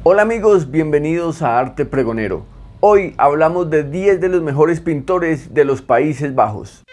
Hola amigos, bienvenidos a Arte Pregonero. Hoy hablamos de 10 de los mejores pintores de los Países Bajos.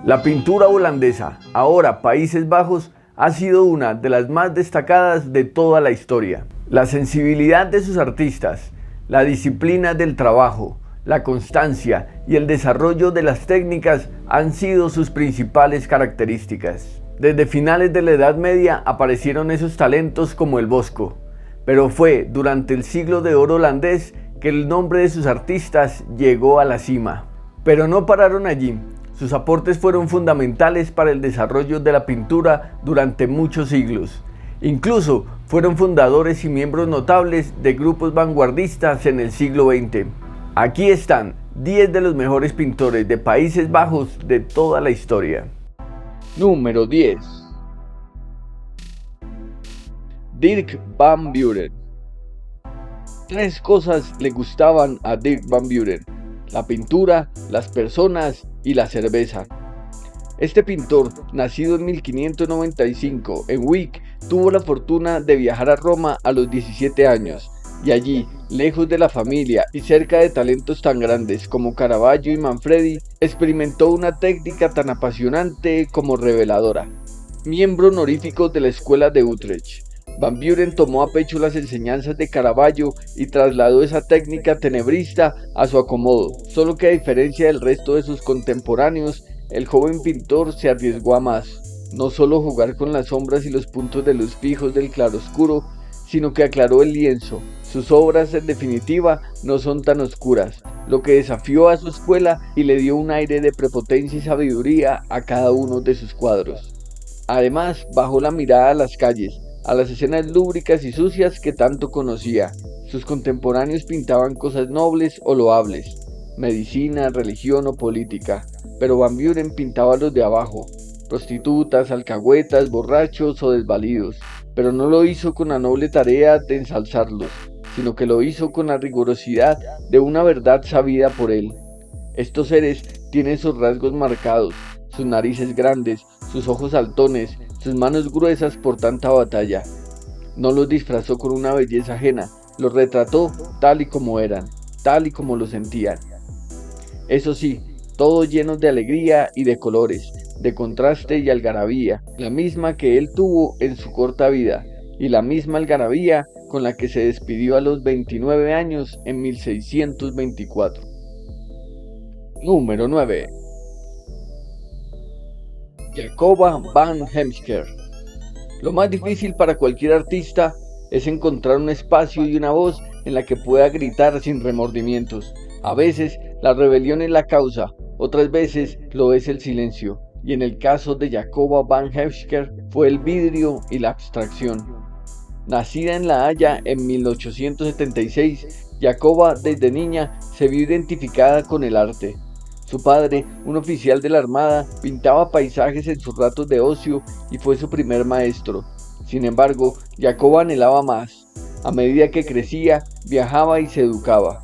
La pintura holandesa, ahora Países Bajos, ha sido una de las más destacadas de toda la historia. La sensibilidad de sus artistas, la disciplina del trabajo, la constancia y el desarrollo de las técnicas han sido sus principales características. Desde finales de la Edad Media aparecieron esos talentos como el Bosco, pero fue durante el siglo de oro holandés que el nombre de sus artistas llegó a la cima. Pero no pararon allí, sus aportes fueron fundamentales para el desarrollo de la pintura durante muchos siglos. Incluso fueron fundadores y miembros notables de grupos vanguardistas en el siglo XX. Aquí están 10 de los mejores pintores de Países Bajos de toda la historia. Número 10. Dirk van Buren. Tres cosas le gustaban a Dirk van Buren: la pintura, las personas y la cerveza. Este pintor, nacido en 1595 en Wick, tuvo la fortuna de viajar a Roma a los 17 años, y allí, lejos de la familia y cerca de talentos tan grandes como Caravaggio y Manfredi, experimentó una técnica tan apasionante como reveladora. Miembro honorífico de la Escuela de Utrecht, Van Buren tomó a pecho las enseñanzas de Caravaggio y trasladó esa técnica tenebrista a su acomodo, solo que a diferencia del resto de sus contemporáneos, el joven pintor se arriesgó a más. No solo jugar con las sombras y los puntos de luz fijos del claroscuro, sino que aclaró el lienzo. Sus obras, en definitiva, no son tan oscuras, lo que desafió a su escuela y le dio un aire de prepotencia y sabiduría a cada uno de sus cuadros. Además, bajó la mirada a las calles, a las escenas lúbricas y sucias que tanto conocía. Sus contemporáneos pintaban cosas nobles o loables, medicina, religión o política, pero Van Buren pintaba los de abajo, prostitutas, alcahuetas, borrachos o desvalidos, pero no lo hizo con la noble tarea de ensalzarlos, sino que lo hizo con la rigurosidad de una verdad sabida por él. Estos seres tienen sus rasgos marcados, sus narices grandes, sus ojos saltones, sus manos gruesas por tanta batalla. No los disfrazó con una belleza ajena, los retrató tal y como eran, tal y como lo sentían. Eso sí, todos llenos de alegría y de colores, de contraste y algarabía, la misma que él tuvo en su corta vida, y la misma algarabía con la que se despidió a los 29 años en 1624. Número 9. Jacoba van Heemskerk. Lo más difícil para cualquier artista es encontrar un espacio y una voz en la que pueda gritar sin remordimientos. A veces la rebelión es la causa, otras veces lo es el silencio, y en el caso de Jacoba van Heemskerk fue el vidrio y la abstracción. Nacida en La Haya en 1876, Jacoba desde niña se vio identificada con el arte. Su padre, un oficial de la Armada, pintaba paisajes en sus ratos de ocio y fue su primer maestro. Sin embargo, Jacoba anhelaba más. A medida que crecía, viajaba y se educaba.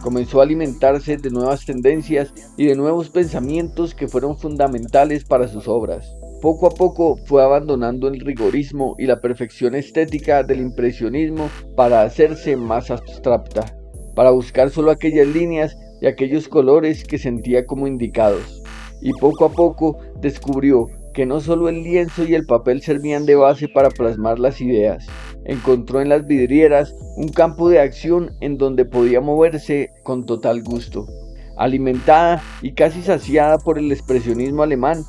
Comenzó a alimentarse de nuevas tendencias y de nuevos pensamientos que fueron fundamentales para sus obras. Poco a poco fue abandonando el rigorismo y la perfección estética del impresionismo para hacerse más abstracta, para buscar solo aquellas líneas y aquellos colores que sentía como indicados. Y poco a poco descubrió que no solo el lienzo y el papel servían de base para plasmar las ideas. Encontró en las vidrieras un campo de acción en donde podía moverse con total gusto. Alimentada y casi saciada por el expresionismo alemán,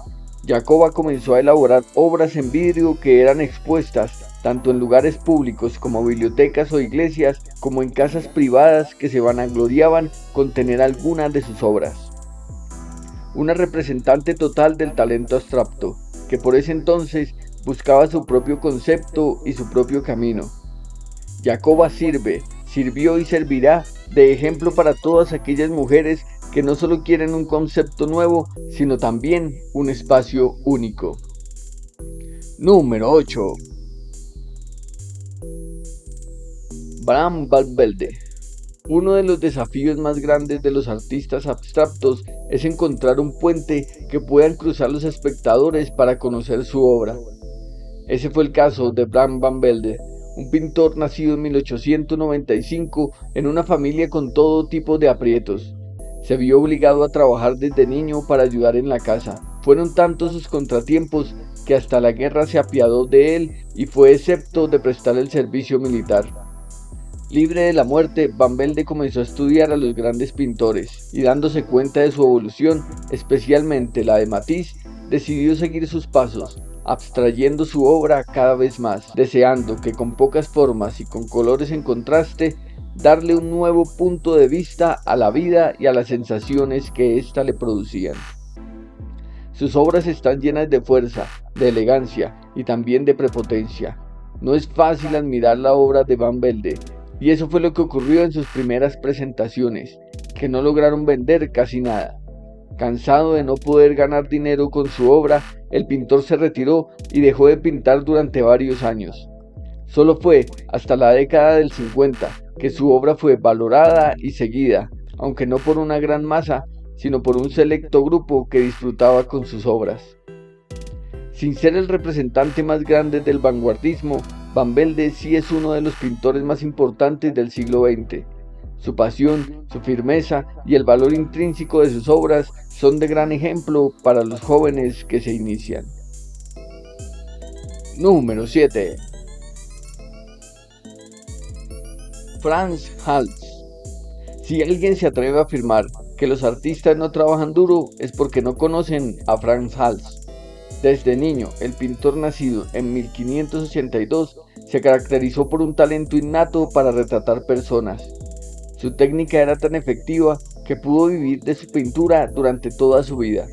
Jacoba comenzó a elaborar obras en vidrio que eran expuestas tanto en lugares públicos como bibliotecas o iglesias, como en casas privadas que se vanagloriaban con tener algunas de sus obras. Una representante total del talento abstracto, que por ese entonces buscaba su propio concepto y su propio camino. Jacoba sirvió y servirá de ejemplo para todas aquellas mujeres que no solo quieren un concepto nuevo, sino también un espacio único. Número 8. Bram van Velde. Uno de los desafíos más grandes de los artistas abstractos es encontrar un puente que puedan cruzar los espectadores para conocer su obra. Ese fue el caso de Bram van Velde, un pintor nacido en 1895 en una familia con todo tipo de aprietos. Se vio obligado a trabajar desde niño para ayudar en la casa. Fueron tantos sus contratiempos que hasta la guerra se apiadó de él y fue excepto de prestar el servicio militar. Libre de la muerte, Van Velde comenzó a estudiar a los grandes pintores y dándose cuenta de su evolución, especialmente la de Matisse, decidió seguir sus pasos, abstrayendo su obra cada vez más, deseando que con pocas formas y con colores en contraste, darle un nuevo punto de vista a la vida y a las sensaciones que ésta le producían. Sus obras están llenas de fuerza, de elegancia y también de prepotencia. No es fácil admirar la obra de Van Velde, y eso fue lo que ocurrió en sus primeras presentaciones, que no lograron vender casi nada. Cansado de no poder ganar dinero con su obra, el pintor se retiró y dejó de pintar durante varios años. Solo fue hasta la década del 50 que su obra fue valorada y seguida, aunque no por una gran masa, sino por un selecto grupo que disfrutaba con sus obras. Sin ser el representante más grande del vanguardismo, Van Velde sí es uno de los pintores más importantes del siglo XX. Su pasión, su firmeza y el valor intrínseco de sus obras son de gran ejemplo para los jóvenes que se inician. Número 7. Frans Hals. Si alguien se atreve a afirmar que los artistas no trabajan duro, es porque no conocen a Frans Hals. Desde niño, el pintor nacido en 1582 se caracterizó por un talento innato para retratar personas. Su técnica era tan efectiva que pudo vivir de su pintura durante toda su vida.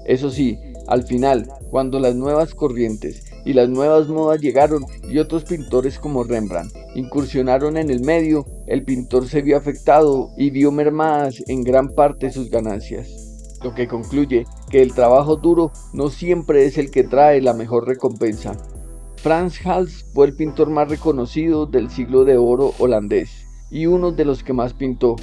Eso sí, al final, cuando las nuevas corrientes y las nuevas modas llegaron y otros pintores como Rembrandt incursionaron en el medio, el pintor se vio afectado y vio mermadas en gran parte sus ganancias. Lo que concluye que el trabajo duro no siempre es el que trae la mejor recompensa. Frans Hals fue el pintor más reconocido del siglo de oro holandés y uno de los que más pintó.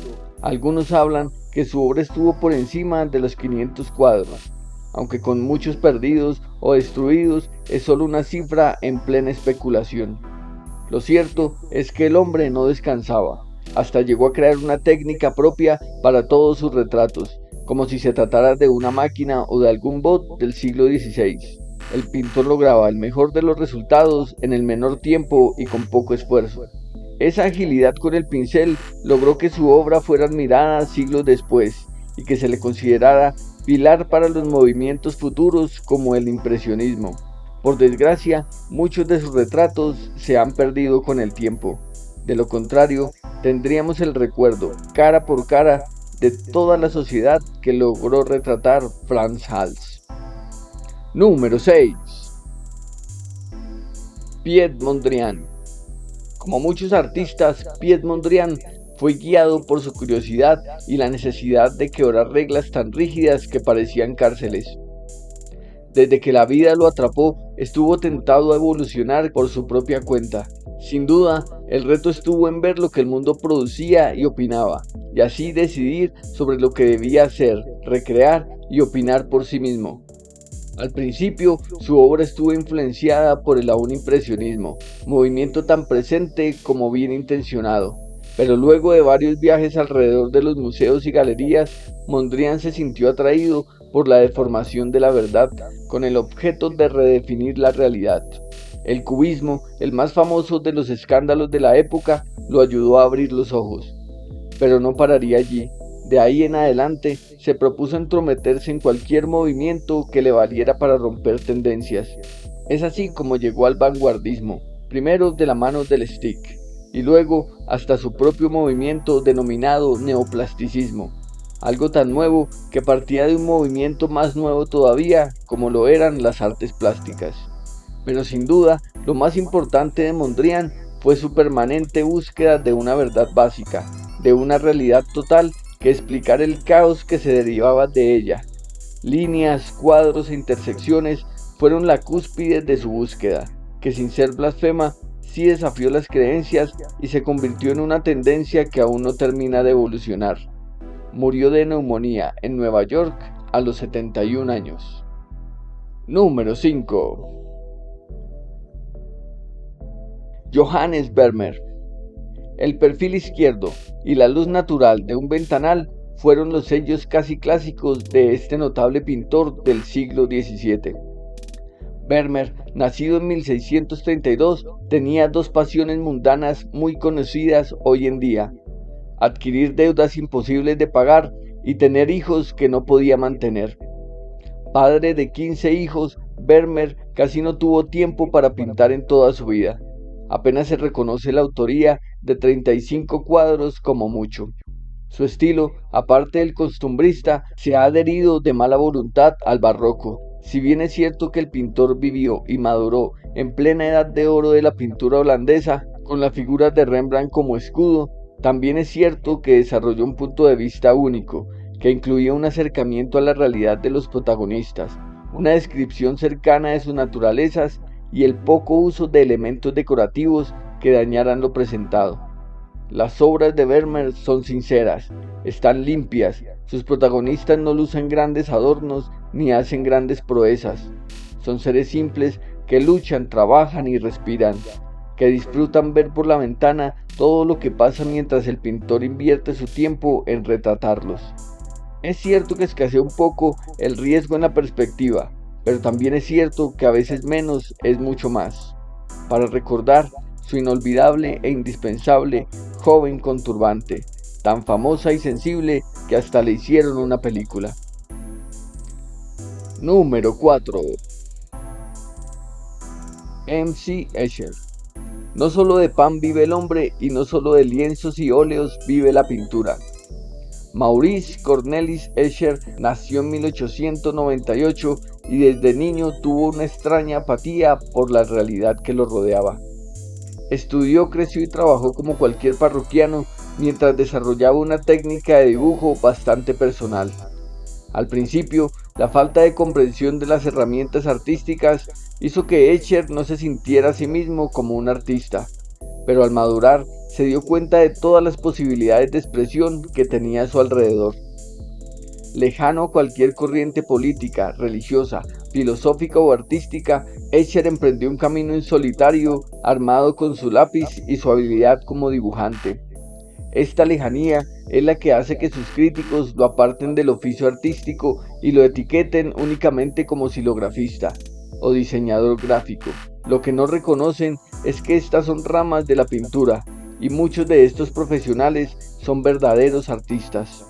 Algunos hablan que su obra estuvo por encima de los 500 cuadros, aunque con muchos perdidos o destruidos es solo una cifra en plena especulación. Lo cierto es que el hombre no descansaba, hasta llegó a crear una técnica propia para todos sus retratos, como si se tratara de una máquina o de algún bot del siglo XVI. El pintor lograba el mejor de los resultados en el menor tiempo y con poco esfuerzo. Esa agilidad con el pincel logró que su obra fuera admirada siglos después y que se le considerara pilar para los movimientos futuros como el impresionismo. Por desgracia, muchos de sus retratos se han perdido con el tiempo. De lo contrario, tendríamos el recuerdo, cara por cara, de toda la sociedad que logró retratar Frans Hals. Número 6. Piet Mondrian. Como muchos artistas, Piet Mondrian fue guiado por su curiosidad y la necesidad de quebrar reglas tan rígidas que parecían cárceles. Desde que la vida lo atrapó, estuvo tentado a evolucionar por su propia cuenta. Sin duda, el reto estuvo en ver lo que el mundo producía y opinaba, y así decidir sobre lo que debía hacer, recrear y opinar por sí mismo. Al principio, su obra estuvo influenciada por el aún impresionismo, movimiento tan presente como bien intencionado. Pero luego de varios viajes alrededor de los museos y galerías, Mondrian se sintió atraído por la deformación de la verdad, con el objeto de redefinir la realidad. El cubismo, el más famoso de los escándalos de la época, lo ayudó a abrir los ojos. Pero no pararía allí. De ahí en adelante, se propuso entrometerse en cualquier movimiento que le valiera para romper tendencias. Es así como llegó al vanguardismo, primero de la mano del stick, y luego hasta su propio movimiento denominado neoplasticismo, algo tan nuevo que partía de un movimiento más nuevo todavía, como lo eran las artes plásticas. Pero sin duda, lo más importante de Mondrian fue su permanente búsqueda de una verdad básica, de una realidad total que explicara el caos que se derivaba de ella. Líneas, cuadros e intersecciones fueron la cúspide de su búsqueda, que sin ser blasfema, sí desafió las creencias y se convirtió en una tendencia que aún no termina de evolucionar. Murió de neumonía en Nueva York a los 71 años. Número 5. Johannes Vermeer. El perfil izquierdo y la luz natural de un ventanal fueron los sellos casi clásicos de este notable pintor del siglo XVII. Vermeer, nacido en 1632, tenía dos pasiones mundanas muy conocidas hoy en día: adquirir deudas imposibles de pagar y tener hijos que no podía mantener. Padre de 15 hijos, Vermeer casi no tuvo tiempo para pintar en toda su vida. Apenas se reconoce la autoría de 35 cuadros como mucho. Su estilo, aparte del costumbrista, se ha adherido de mala voluntad al barroco. Si bien es cierto que el pintor vivió y maduró en plena edad de oro de la pintura holandesa, con las figuras de Rembrandt como escudo, también es cierto que desarrolló un punto de vista único, que incluía un acercamiento a la realidad de los protagonistas, una descripción cercana de sus naturalezas y el poco uso de elementos decorativos que dañaran lo presentado. Las obras de Vermeer son sinceras, están limpias, sus protagonistas no lucen grandes adornos ni hacen grandes proezas. Son seres simples que luchan, trabajan y respiran, que disfrutan ver por la ventana todo lo que pasa mientras el pintor invierte su tiempo en retratarlos. Es cierto que escasea un poco el riesgo en la perspectiva, pero también es cierto que a veces menos es mucho más. Para recordar su inolvidable e indispensable joven con turbante, tan famosa y sensible que hasta le hicieron una película. Número 4. M.C. Escher. No solo de pan vive el hombre y no solo de lienzos y óleos vive la pintura. Maurice Cornelis Escher nació en 1898 y desde niño tuvo una extraña apatía por la realidad que lo rodeaba. Estudió, creció y trabajó como cualquier parroquiano mientras desarrollaba una técnica de dibujo bastante personal. Al principio, la falta de comprensión de las herramientas artísticas hizo que Escher no se sintiera a sí mismo como un artista, pero al madurar se dio cuenta de todas las posibilidades de expresión que tenía a su alrededor. Lejano a cualquier corriente política, religiosa, filosófica o artística, Escher emprendió un camino en solitario, armado con su lápiz y su habilidad como dibujante. Esta lejanía es la que hace que sus críticos lo aparten del oficio artístico y lo etiqueten únicamente como xilografista o diseñador gráfico. Lo que no reconocen es que estas son ramas de la pintura, y muchos de estos profesionales son verdaderos artistas.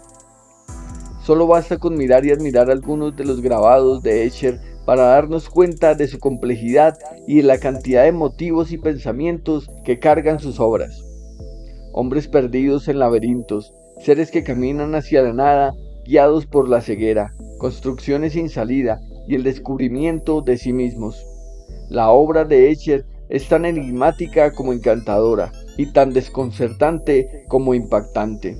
Solo basta con mirar y admirar algunos de los grabados de Escher para darnos cuenta de su complejidad y de la cantidad de motivos y pensamientos que cargan sus obras. Hombres perdidos en laberintos, seres que caminan hacia la nada, guiados por la ceguera, construcciones sin salida y el descubrimiento de sí mismos. La obra de Escher es tan enigmática como encantadora y tan desconcertante como impactante.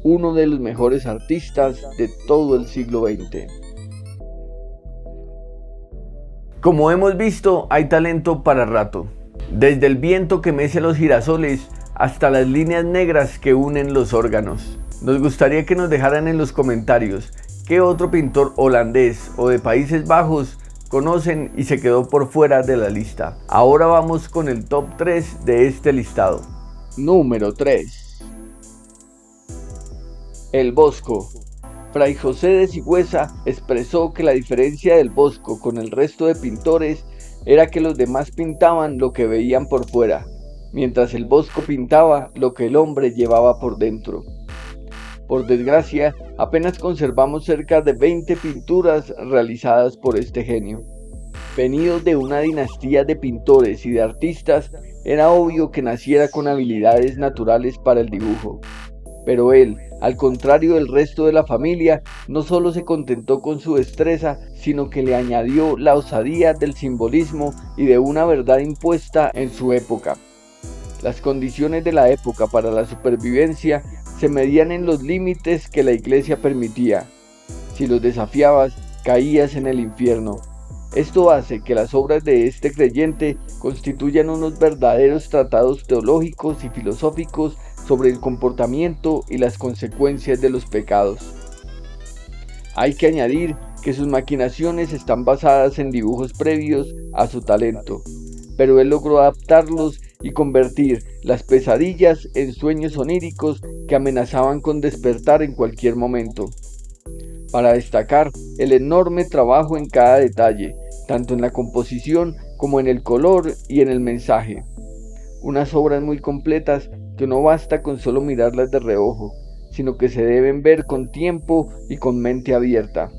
Uno de los mejores artistas de todo el siglo XX. Como hemos visto, hay talento para rato. Desde el viento que mece los girasoles hasta las líneas negras que unen los órganos. Nos gustaría que nos dejaran en los comentarios qué otro pintor holandés o de Países Bajos conocen y se quedó por fuera de la lista. Ahora vamos con el top 3 de este listado. Número 3. El Bosco. Fray José de Sigüenza expresó que la diferencia del Bosco con el resto de pintores era que los demás pintaban lo que veían por fuera, mientras el Bosco pintaba lo que el hombre llevaba por dentro. Por desgracia, apenas conservamos cerca de 20 pinturas realizadas por este genio. Venido de una dinastía de pintores y de artistas, era obvio que naciera con habilidades naturales para el dibujo. Pero él, al contrario del resto de la familia, no solo se contentó con su destreza, sino que le añadió la osadía del simbolismo y de una verdad impuesta en su época. Las condiciones de la época para la supervivencia se medían en los límites que la iglesia permitía. Si los desafiabas, caías en el infierno. Esto hace que las obras de este creyente constituyan unos verdaderos tratados teológicos y filosóficos sobre el comportamiento y las consecuencias de los pecados. Hay que añadir que sus maquinaciones están basadas en dibujos previos a su talento, pero él logró adaptarlos y convertir las pesadillas en sueños oníricos que amenazaban con despertar en cualquier momento. Para destacar el enorme trabajo en cada detalle, tanto en la composición como en el color y en el mensaje. Unas obras muy completas que no basta con solo mirarlas de reojo, sino que se deben ver con tiempo y con mente abierta.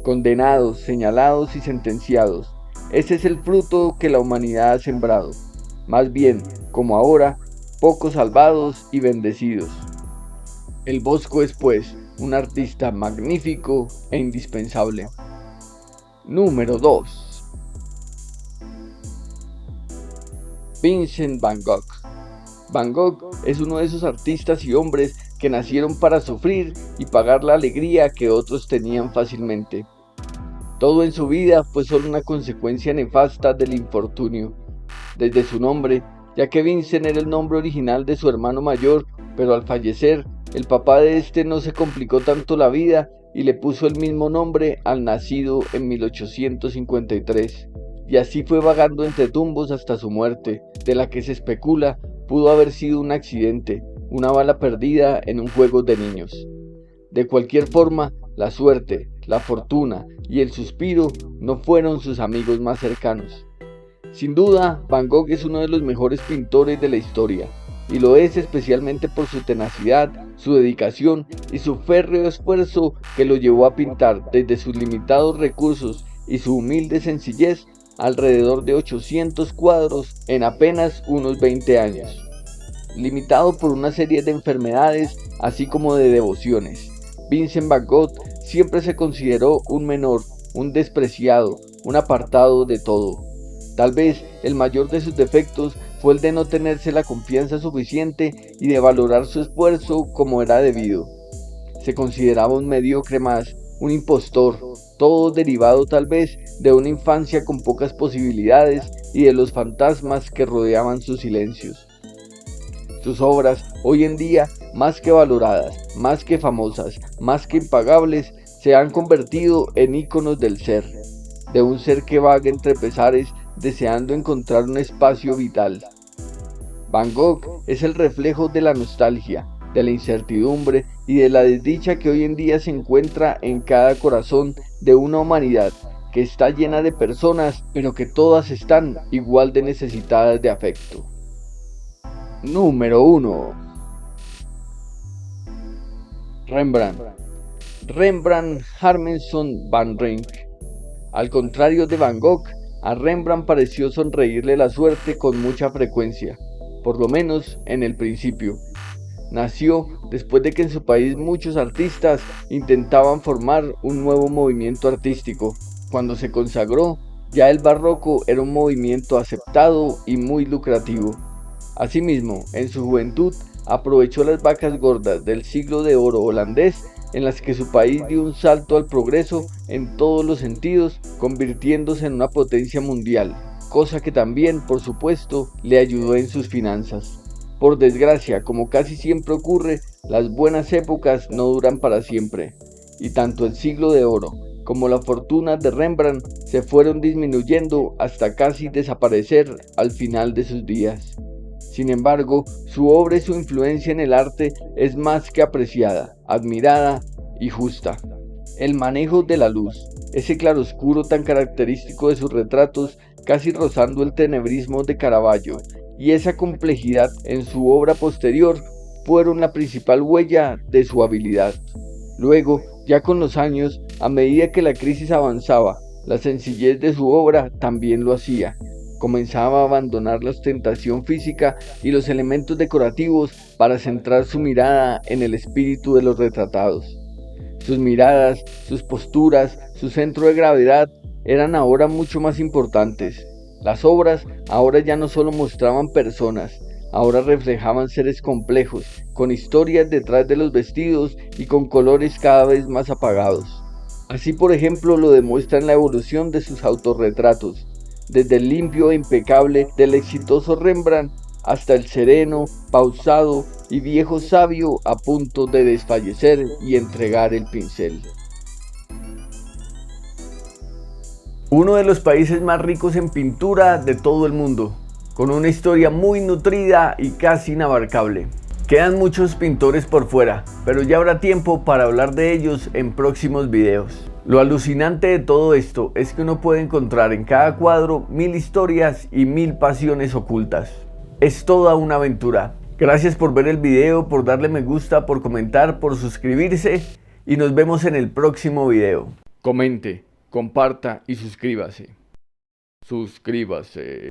Condenados, señalados y sentenciados, ese es el fruto que la humanidad ha sembrado. Más bien, como ahora, pocos salvados y bendecidos. El Bosco es, pues, un artista magnífico e indispensable. Número 2. Vincent Van Gogh. Van Gogh es uno de esos artistas y hombres que nacieron para sufrir y pagar la alegría que otros tenían fácilmente. Todo en su vida fue solo una consecuencia nefasta del infortunio. Desde su nombre, ya que Vincent era el nombre original de su hermano mayor, pero al fallecer, el papá de este no se complicó tanto la vida y le puso el mismo nombre al nacido en 1853. Y así fue vagando entre tumbos hasta su muerte, de la que se especula pudo haber sido un accidente, una bala perdida en un juego de niños. De cualquier forma, la suerte, la fortuna y el suspiro no fueron sus amigos más cercanos. Sin duda, Van Gogh es uno de los mejores pintores de la historia, y lo es especialmente por su tenacidad, su dedicación y su férreo esfuerzo que lo llevó a pintar desde sus limitados recursos y su humilde sencillez alrededor de 800 cuadros en apenas unos 20 años. Limitado por una serie de enfermedades así como de devociones, Vincent Van Gogh siempre se consideró un menor, un despreciado, un apartado de todo. Tal vez el mayor de sus defectos fue el de no tenerse la confianza suficiente y de valorar su esfuerzo como era debido. Se consideraba un mediocre más, un impostor, todo derivado tal vez de una infancia con pocas posibilidades y de los fantasmas que rodeaban sus silencios. Sus obras, hoy en día, más que valoradas, más que famosas, más que impagables, se han convertido en íconos del ser, de un ser que vaga entre pesares deseando encontrar un espacio vital. Van Gogh es el reflejo de la nostalgia, de la incertidumbre y de la desdicha que hoy en día se encuentra en cada corazón de una humanidad que está llena de personas, pero que todas están igual de necesitadas de afecto. Número 1. Rembrandt. Rembrandt Harmenson van Rijn. Al contrario de Van Gogh, a Rembrandt pareció sonreírle la suerte con mucha frecuencia, por lo menos en el principio. Nació después de que en su país muchos artistas intentaban formar un nuevo movimiento artístico. Cuando se consagró, ya el barroco era un movimiento aceptado y muy lucrativo. Asimismo, en su juventud, aprovechó las vacas gordas del siglo de oro holandés en las que su país dio un salto al progreso en todos los sentidos, convirtiéndose en una potencia mundial, cosa que también, por supuesto, le ayudó en sus finanzas. Por desgracia, como casi siempre ocurre, las buenas épocas no duran para siempre, y tanto el siglo de oro como la fortuna de Rembrandt se fueron disminuyendo hasta casi desaparecer al final de sus días. Sin embargo, su obra y su influencia en el arte es más que apreciada, admirada y justa. El manejo de la luz, ese claroscuro tan característico de sus retratos, casi rozando el tenebrismo de Caravaggio, y esa complejidad en su obra posterior, fueron la principal huella de su habilidad. Luego, ya con los años, a medida que la crisis avanzaba, la sencillez de su obra también lo hacía. Comenzaba a abandonar la ostentación física y los elementos decorativos para centrar su mirada en el espíritu de los retratados. Sus miradas, sus posturas, su centro de gravedad eran ahora mucho más importantes. Las obras ahora ya no solo mostraban personas, ahora reflejaban seres complejos, con historias detrás de los vestidos y con colores cada vez más apagados. Así, por ejemplo, lo demuestra en la evolución de sus autorretratos, desde el limpio e impecable del exitoso Rembrandt hasta el sereno, pausado y viejo sabio a punto de desfallecer y entregar el pincel. Uno de los países más ricos en pintura de todo el mundo, con una historia muy nutrida y casi inabarcable. Quedan muchos pintores por fuera, pero ya habrá tiempo para hablar de ellos en próximos videos. Lo alucinante de todo esto es que uno puede encontrar en cada cuadro 1000 historias y 1000 pasiones ocultas. Es toda una aventura. Gracias por ver el video, por darle me gusta, por comentar, por suscribirse y nos vemos en el próximo video. Comente, comparta y suscríbase. Suscríbase.